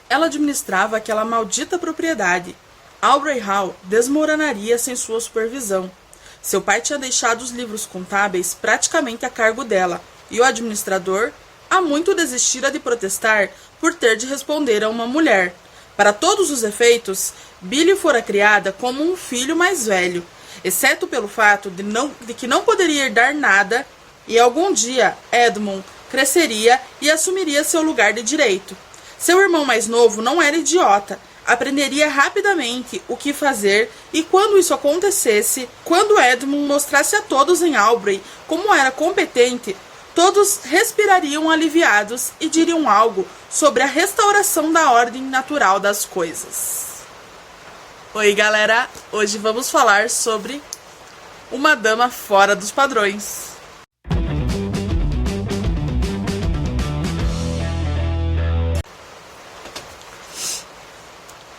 ela administrava aquela maldita propriedade. Aubrey Hall desmoronaria sem sua supervisão. Seu pai tinha deixado os livros contábeis praticamente a cargo dela, e o administrador há muito desistira de protestar por ter de responder a uma mulher. Para todos os efeitos, Billy fora criada como um filho mais velho, exceto pelo fato de que não poderia herdar nada, e algum dia Edmund cresceria e assumiria seu lugar de direito. Seu irmão mais novo não era idiota, aprenderia rapidamente o que fazer, e quando isso acontecesse, quando Edmund mostrasse a todos em Aubrey como era competente, todos respirariam aliviados e diriam algo sobre a restauração da ordem natural das coisas. Oi galera, hoje vamos falar sobre Uma Dama Fora dos Padrões.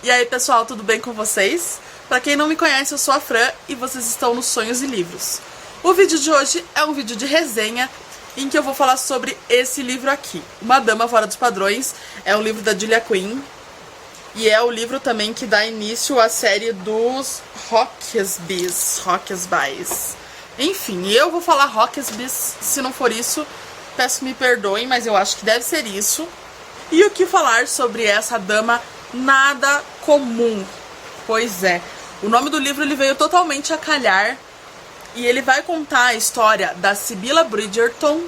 E aí pessoal, tudo bem com vocês? Pra quem não me conhece, eu sou a Fran e vocês estão no Sonhos e Livros. O vídeo de hoje é um vídeo de resenha em que eu vou falar sobre esse livro aqui. Uma Dama Fora dos Padrões é um livro da Julia Quinn e é o livro também que dá início à série dos Hawksbys. Enfim, eu vou falar Hawksbys, se não for isso, peço que me perdoem, mas eu acho que deve ser isso. E o que falar sobre essa dama nada comum? Pois é, o nome do livro ele veio totalmente a calhar e ele vai contar a história da Sibylla Bridgerton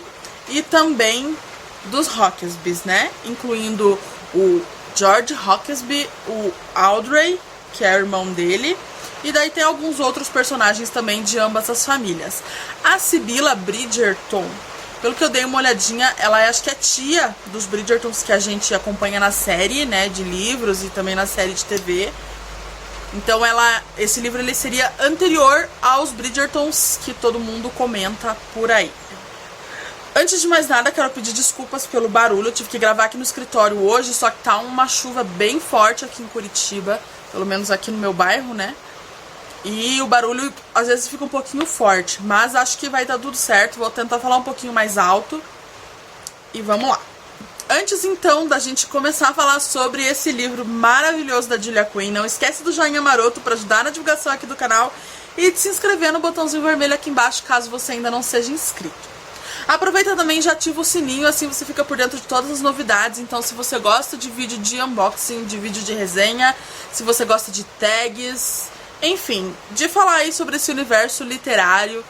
e também dos Hawksbys, né? Incluindo o George Hawksby, o Audrey, que é o irmão dele, e daí tem alguns outros personagens também de ambas as famílias. A Sibylla Bridgerton, pelo que eu dei uma olhadinha, ela acho que é tia dos Bridgertons que a gente acompanha na série, né, de livros e também na série de TV. Então esse livro ele seria anterior aos Bridgertons que todo mundo comenta por aí. Antes de mais nada, quero pedir desculpas pelo barulho. Eu tive que gravar aqui no escritório hoje, só que tá uma chuva bem forte aqui em Curitiba, pelo menos aqui no meu bairro, né? E o barulho às vezes fica um pouquinho forte, mas acho que vai dar tudo certo. Vou tentar falar um pouquinho mais alto e vamos lá. Antes então da gente começar a falar sobre esse livro maravilhoso da Julia Quinn, não esquece do joinha maroto para ajudar na divulgação aqui do canal e de se inscrever no botãozinho vermelho aqui embaixo caso você ainda não seja inscrito. Aproveita também e já ativa o sininho, assim você fica por dentro de todas as novidades. Então se você gosta de vídeo de unboxing, de vídeo de resenha, se você gosta de tags, enfim, de falar aí sobre esse universo literário.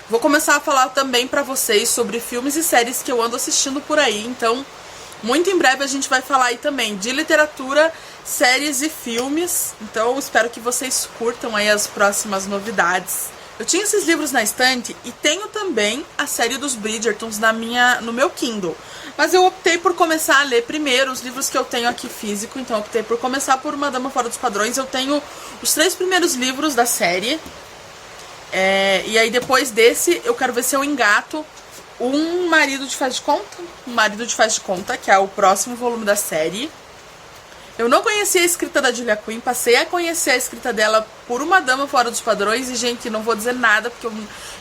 Vou começar a falar também pra vocês sobre filmes e séries que eu ando assistindo por aí, então muito em breve a gente vai falar aí também de literatura, séries e filmes. Então espero que vocês curtam aí as próximas novidades. Eu tinha esses livros na estante e tenho também a série dos Bridgertons no meu Kindle. Mas eu optei por começar a ler primeiro os livros que eu tenho aqui físico. Então eu optei por começar por Uma Dama Fora dos Padrões. Eu tenho os 3 primeiros livros da série. E aí depois desse eu quero ver se eu engato Um Marido de Faz de Conta. Um Marido de Faz de Conta, que é o próximo volume da série. Eu não conhecia a escrita da Julia Quinn, passei a conhecer a escrita dela por Uma Dama Fora dos Padrões. E, gente, não vou dizer nada, porque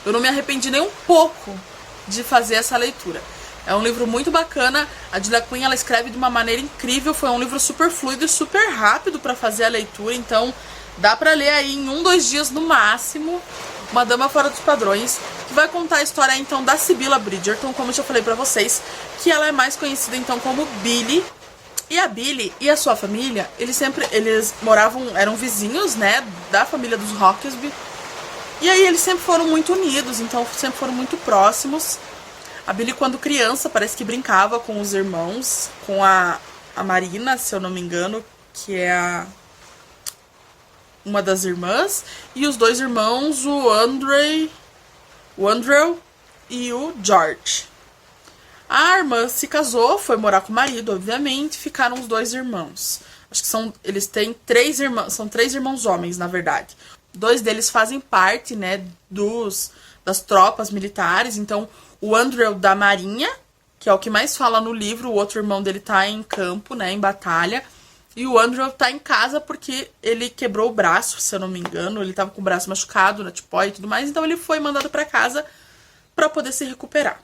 eu não me arrependi nem um pouco de fazer essa leitura. É um livro muito bacana, a Julia Quinn ela escreve de uma maneira incrível, foi um livro super fluido e super rápido para fazer a leitura. Então, dá pra ler aí em 1-2 dias no máximo, Uma Dama Fora dos Padrões, que vai contar a história, então, da Sibylla Bridgerton, como eu já falei pra vocês, que ela é mais conhecida, então, como Billy. E a Billy e a sua família, eles eram vizinhos, né, da família dos Hawksby. E aí eles sempre foram muito unidos, então sempre foram muito próximos. A Billy, quando criança, parece que brincava com os irmãos, com a Marina, se eu não me engano, que é uma das irmãs, e os 2 irmãos, o Andrew e o George. A irmã se casou, foi morar com o marido, obviamente, ficaram os 2 irmãos. Acho que eles têm 3 irmãos, são 3 irmãos homens, na verdade. 2 deles fazem parte, né, das tropas militares. Então, o Andrew da Marinha, que é o que mais fala no livro, o outro irmão dele tá em campo, né, em batalha. E o Andrew tá em casa porque ele quebrou o braço, se eu não me engano. Ele tava com o braço machucado, na tipóia e tudo mais. Então ele foi mandado pra casa pra poder se recuperar.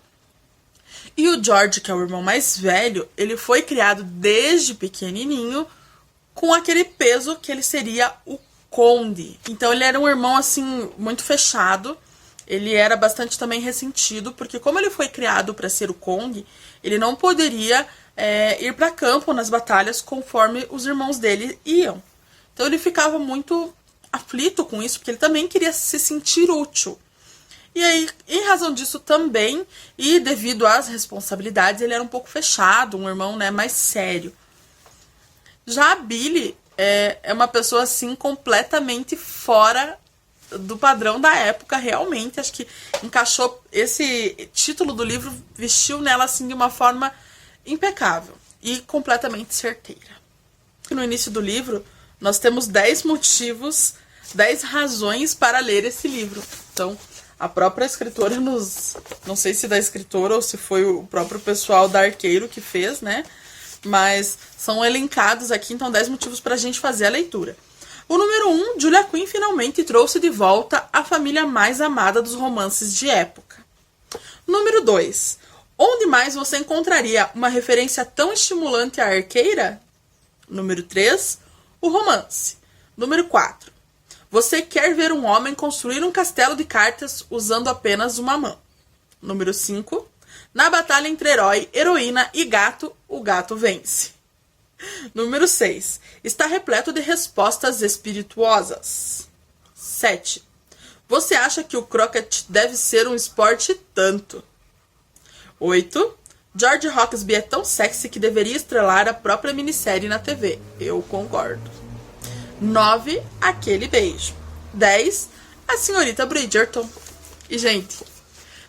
E o George, que é o irmão mais velho, ele foi criado desde pequenininho com aquele peso que ele seria o conde. Então ele era um irmão, assim, muito fechado. Ele era bastante também ressentido, porque como ele foi criado para ser o conde, ele não poderia ir para campo nas batalhas conforme os irmãos dele iam. Então ele ficava muito aflito com isso, porque ele também queria se sentir útil. E aí, em razão disso também, e devido às responsabilidades, ele era um pouco fechado, um irmão, né, mais sério. Já a Billy é uma pessoa, assim, completamente fora do padrão da época, realmente. Acho que encaixou esse título do livro, vestiu nela, assim, de uma forma impecável e completamente certeira. No início do livro, nós temos 10 motivos, 10 razões para ler esse livro. Então, a própria escritora não sei se da escritora ou se foi o próprio pessoal da Arqueiro que fez, né? Mas são elencados aqui, então 10 motivos para a gente fazer a leitura. O número 1, Julia Quinn finalmente trouxe de volta a família mais amada dos romances de época. Número 2, onde mais você encontraria uma referência tão estimulante à arqueira? Número 3, o romance. Número 4, você quer ver um homem construir um castelo de cartas usando apenas uma mão. Número 5, na batalha entre herói, heroína e gato, o gato vence. Número 6, está repleto de respostas espirituosas. 7, você acha que o croquet deve ser um esporte tanto? 8, George Hawksby é tão sexy que deveria estrelar a própria minissérie na TV. Eu concordo. 9, aquele beijo. 10, a senhorita Bridgerton. E, gente,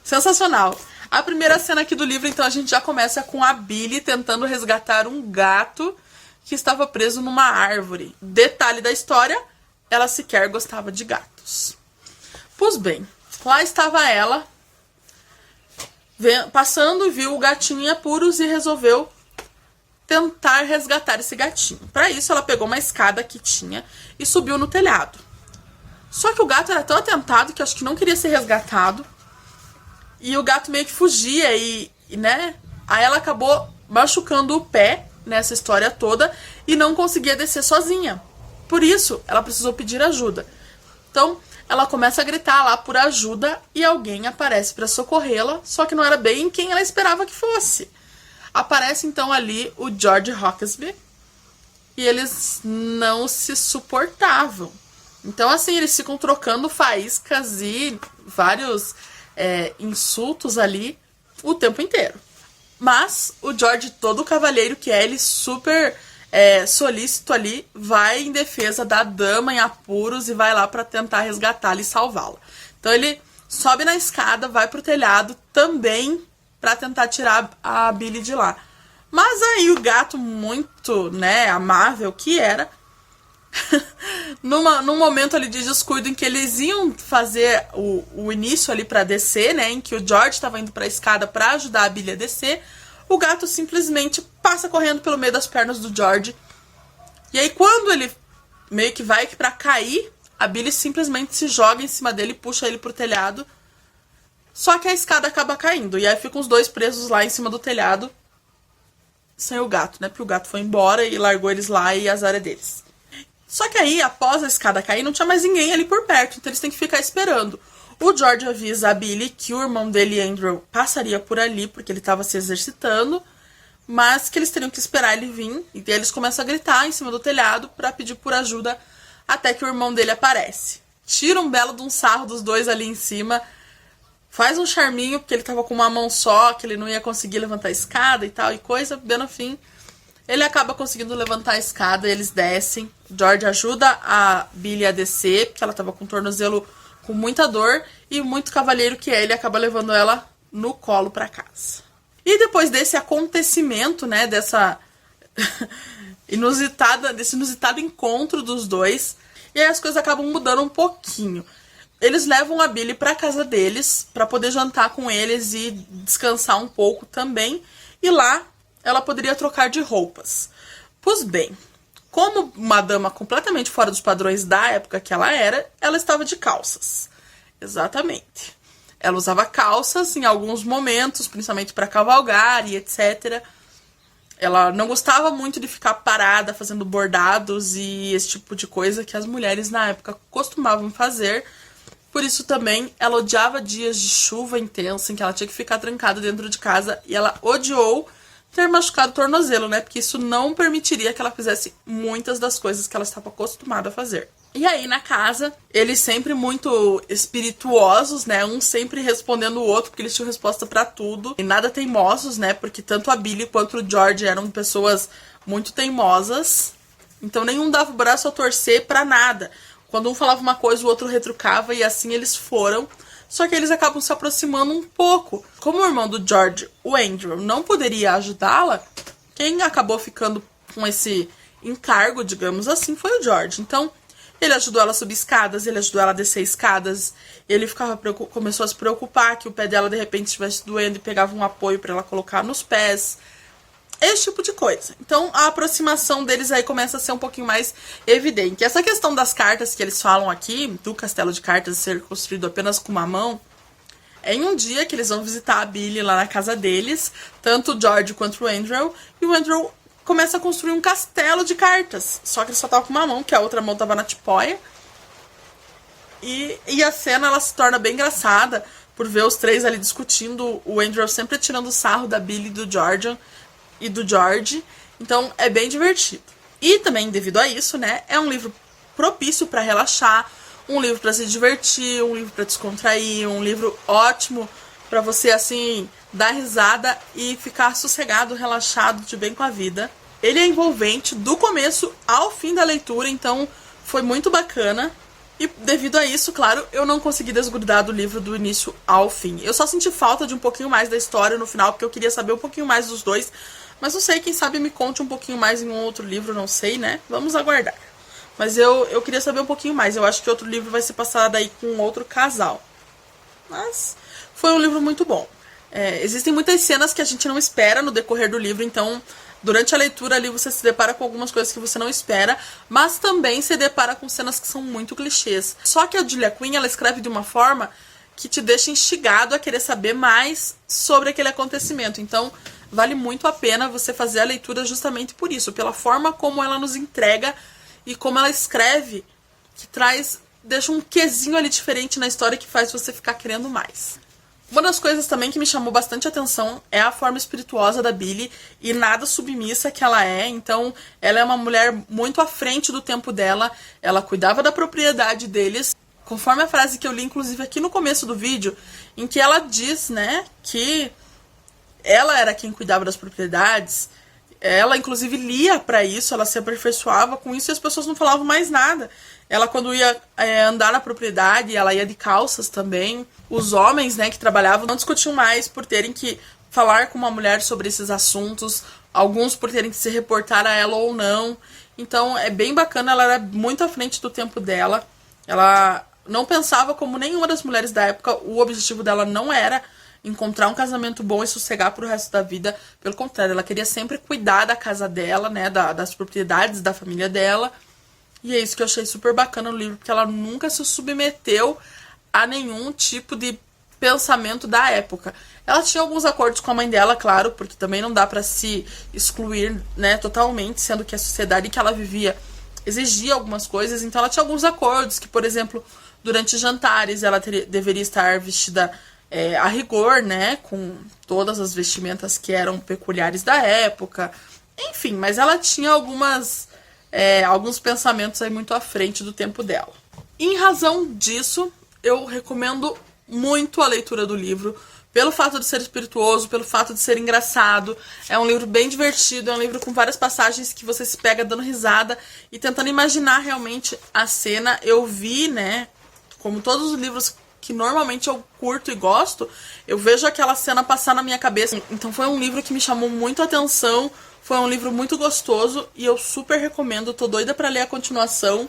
sensacional. A primeira cena aqui do livro, então, a gente já começa com a Billy tentando resgatar um gato que estava preso numa árvore. Detalhe da história, ela sequer gostava de gatos. Pois bem, lá estava ela, passando e viu o gatinho em apuros e resolveu tentar resgatar esse gatinho. Para isso, ela pegou uma escada que tinha e subiu no telhado. Só que o gato era tão atentado que acho que não queria ser resgatado. E o gato meio que fugia né? Aí ela acabou machucando o pé nessa história toda e não conseguia descer sozinha. Por isso, ela precisou pedir ajuda. Então, ela começa a gritar lá por ajuda e alguém aparece para socorrê-la, só que não era bem quem ela esperava que fosse. Aparece então ali o George Hawksby e eles não se suportavam. Então, assim, eles ficam trocando faíscas e vários insultos ali o tempo inteiro. Mas o George, todo cavalheiro que é, ele super solícito ali, vai em defesa da dama em apuros e vai lá para tentar resgatá-la e salvá-la. Então ele sobe na escada, vai pro telhado também para tentar tirar a Billy de lá. Mas aí o gato, muito, né, amável que era, num momento ali de descuido em que eles iam fazer o início ali para descer, né, em que o George estava indo para a escada para ajudar a Billy a descer, o gato simplesmente passa correndo pelo meio das pernas do George. E aí quando ele meio que vai para cair, a Billy simplesmente se joga em cima dele e puxa ele pro telhado. Só que a escada acaba caindo. E aí ficam os dois presos lá em cima do telhado. Sem o gato, né? Porque o gato foi embora e largou eles lá e azar é deles. Só que aí, após a escada cair, não tinha mais ninguém ali por perto. Então eles têm que ficar esperando. O George avisa a Billy que o irmão dele, Andrew, passaria por ali porque ele estava se exercitando. Mas que eles teriam que esperar ele vir. E aí eles começam a gritar em cima do telhado para pedir por ajuda até que o irmão dele aparece. Tira um belo de um sarro dos dois ali em cima. Faz um charminho, porque ele tava com uma mão só, que ele não ia conseguir levantar a escada e tal, e coisa. Bem no fim, ele acaba conseguindo levantar a escada, eles descem. George ajuda a Billy a descer, porque ela tava com o tornozelo com muita dor. E muito cavalheiro que é, ele acaba levando ela no colo pra casa. E depois desse acontecimento, né, desse inusitado encontro dos dois, e aí as coisas acabam mudando um pouquinho. Eles levam a Billy pra casa deles, pra poder jantar com eles e descansar um pouco também. E lá, ela poderia trocar de roupas. Pois bem, como uma dama completamente fora dos padrões da época que ela era, ela estava de calças. Exatamente. Ela usava calças em alguns momentos, principalmente para cavalgar e etc. Ela não gostava muito de ficar parada fazendo bordados e esse tipo de coisa que as mulheres na época costumavam fazer. Por isso também ela odiava dias de chuva intensa em que ela tinha que ficar trancada dentro de casa, e ela odiou ter machucado o tornozelo, né? Porque isso não permitiria que ela fizesse muitas das coisas que ela estava acostumada a fazer. E aí, na casa, eles sempre muito espirituosos, né? Um sempre respondendo o outro, porque eles tinham resposta pra tudo. E nada teimosos, né? Porque tanto a Billy quanto o George eram pessoas muito teimosas. Então nenhum dava o braço a torcer pra nada. Quando um falava uma coisa, o outro retrucava, e assim eles foram. Só que eles acabam se aproximando um pouco. Como o irmão do George, o Andrew, não poderia ajudá-la, quem acabou ficando com esse encargo, digamos assim, foi o George. Então, ele ajudou ela a subir escadas, ele ajudou ela a descer escadas, ele começou a se preocupar que o pé dela de repente estivesse doendo e pegava um apoio para ela colocar nos pés. Esse tipo de coisa. Então, a aproximação deles aí começa a ser um pouquinho mais evidente. Essa questão das cartas que eles falam aqui, do castelo de cartas ser construído apenas com uma mão, é em um dia que eles vão visitar a Billy lá na casa deles, tanto o George quanto o Andrew, e o Andrew começa a construir um castelo de cartas. Só que ele só tava com uma mão, que a outra mão tava na tipóia. E a cena, ela se torna bem engraçada, por ver os três ali discutindo, o Andrew sempre tirando sarro da Billy e do George. Então, é bem divertido. E também, devido a isso, né, é um livro propício para relaxar, um livro para se divertir, um livro para descontrair, um livro ótimo para você, assim, dar risada e ficar sossegado, relaxado, de bem com a vida. Ele é envolvente do começo ao fim da leitura, então foi muito bacana. E devido a isso, claro, eu não consegui desgrudar do livro do início ao fim. Eu só senti falta de um pouquinho mais da história no final, porque eu queria saber um pouquinho mais dos dois. Mas não sei, quem sabe me conte um pouquinho mais em um outro livro, não sei, né? Vamos aguardar. Mas eu queria saber um pouquinho mais. Eu acho que outro livro vai ser passado aí com outro casal. Mas foi um livro muito bom. Existem muitas cenas que a gente não espera no decorrer do livro, então durante a leitura ali você se depara com algumas coisas que você não espera, mas também se depara com cenas que são muito clichês. Só que a Julia Quinn, ela escreve de uma forma que te deixa instigado a querer saber mais sobre aquele acontecimento. Então vale muito a pena você fazer a leitura justamente por isso, pela forma como ela nos entrega e como ela escreve, que deixa um quezinho ali diferente na história que faz você ficar querendo mais. Uma das coisas também que me chamou bastante atenção é a forma espirituosa da Billy e nada submissa que ela é. Então, ela é uma mulher muito à frente do tempo dela, ela cuidava da propriedade deles, conforme a frase que eu li, inclusive, aqui no começo do vídeo, em que ela diz, né, que ela era quem cuidava das propriedades. Ela, inclusive, lia pra isso, ela se aperfeiçoava com isso e as pessoas não falavam mais nada. Ela, quando ia andar na propriedade, ela ia de calças também. Os homens, né, que trabalhavam não discutiam mais por terem que falar com uma mulher sobre esses assuntos, alguns por terem que se reportar a ela ou não. Então, é bem bacana, ela era muito à frente do tempo dela. Ela não pensava como nenhuma das mulheres da época, o objetivo dela não era encontrar um casamento bom e sossegar pro resto da vida. Pelo contrário, ela queria sempre cuidar da casa dela, né, das propriedades da família dela. E é isso que eu achei super bacana no livro, porque ela nunca se submeteu a nenhum tipo de pensamento da época. Ela tinha alguns acordos com a mãe dela, claro, porque também não dá pra se excluir, né, totalmente, sendo que a sociedade que ela vivia exigia algumas coisas. Então ela tinha alguns acordos, que, por exemplo, durante jantares ela deveria estar vestida a rigor, né, com todas as vestimentas que eram peculiares da época, enfim, mas ela tinha alguns pensamentos aí muito à frente do tempo dela. Em razão disso, eu recomendo muito a leitura do livro, pelo fato de ser espirituoso, pelo fato de ser engraçado. É um livro bem divertido, é um livro com várias passagens que você se pega dando risada e tentando imaginar realmente a cena. Eu vi, né, como todos os livros que normalmente eu curto e gosto, eu vejo aquela cena passar na minha cabeça. Então foi um livro que me chamou muito a atenção, foi um livro muito gostoso e eu super recomendo, tô doida pra ler a continuação.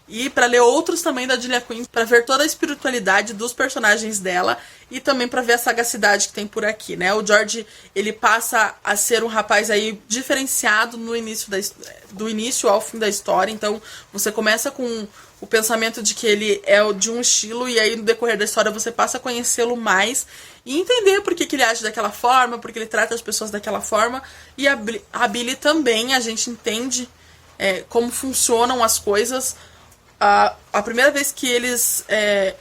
e para ler outros também da Julia Quinn, para ver toda a espiritualidade dos personagens dela e também para ver a sagacidade que tem por aqui, né? O George, ele passa a ser um rapaz aí diferenciado no início do início ao fim da história, então você começa com o pensamento de que ele é de um estilo e aí no decorrer da história você passa a conhecê-lo mais e entender por que ele age daquela forma, por que ele trata as pessoas daquela forma, e a Billy também, a gente entende como funcionam as coisas. A primeira vez que eles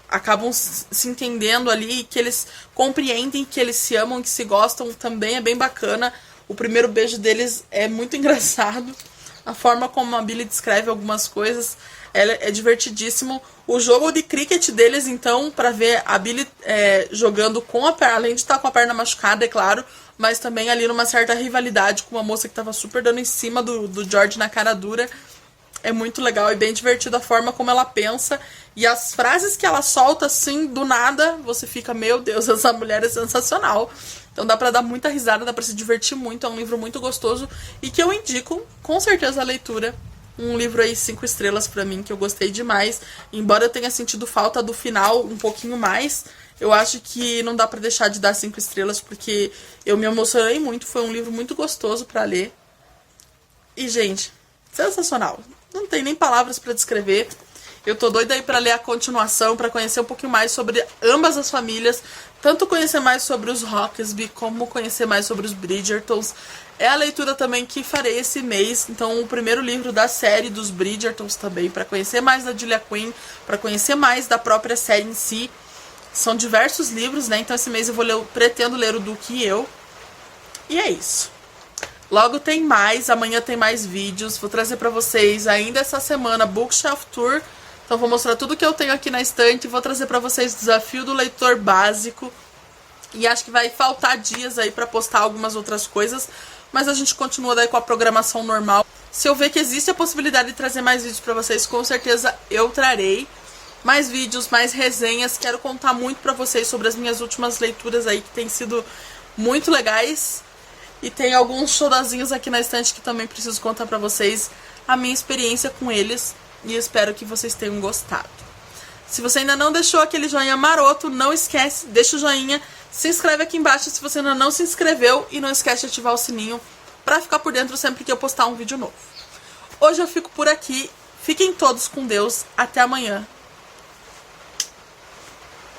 acabam se entendendo ali, que eles compreendem que eles se amam, que se gostam, também é bem bacana. O primeiro beijo deles é muito engraçado. A forma como a Billy descreve algumas coisas é divertidíssimo. O jogo de cricket deles, então, pra ver a Billy jogando com a perna, além de estar com a perna machucada, é claro, mas também ali numa certa rivalidade com uma moça que tava super dando em cima do George na cara dura. É muito legal e bem divertido a forma como ela pensa. E as frases que ela solta, assim, do nada, você fica, meu Deus, essa mulher é sensacional. Então dá pra dar muita risada, dá pra se divertir muito. É um livro muito gostoso e que eu indico, com certeza, a leitura. Um livro aí 5 estrelas pra mim, que eu gostei demais. Embora eu tenha sentido falta do final um pouquinho mais, eu acho que não dá pra deixar de dar 5 estrelas, porque eu me emocionei muito. Foi um livro muito gostoso pra ler. E, gente, sensacional. Não tem nem palavras pra descrever. Eu tô doida aí pra ler a continuação, pra conhecer um pouquinho mais sobre ambas as famílias. Tanto conhecer mais sobre os Roxby, como conhecer mais sobre os Bridgertons. É a leitura também que farei esse mês. Então, o primeiro livro da série dos Bridgertons também, pra conhecer mais da Julia Quinn, pra conhecer mais da própria série em si. São diversos livros, né? Então, esse mês pretendo ler o Duque e eu. E é isso. Logo tem mais, amanhã tem mais vídeos. Vou trazer pra vocês ainda essa semana Bookshelf Tour. Então vou mostrar tudo que eu tenho aqui na estante. Vou trazer pra vocês o desafio do leitor básico. E acho que vai faltar dias aí pra postar algumas outras coisas. Mas a gente continua daí com a programação normal. Se eu ver que existe a possibilidade de trazer mais vídeos pra vocês, com certeza eu trarei. Mais vídeos, mais resenhas. Quero contar muito pra vocês sobre as minhas últimas leituras aí, que tem sido muito legais. E tem alguns showzinhos aqui na estante que também preciso contar pra vocês a minha experiência com eles. E espero que vocês tenham gostado. Se você ainda não deixou aquele joinha maroto, não esquece, deixa o joinha. Se inscreve aqui embaixo se você ainda não se inscreveu. E não esquece de ativar o sininho pra ficar por dentro sempre que eu postar um vídeo novo. Hoje eu fico por aqui. Fiquem todos com Deus. Até amanhã.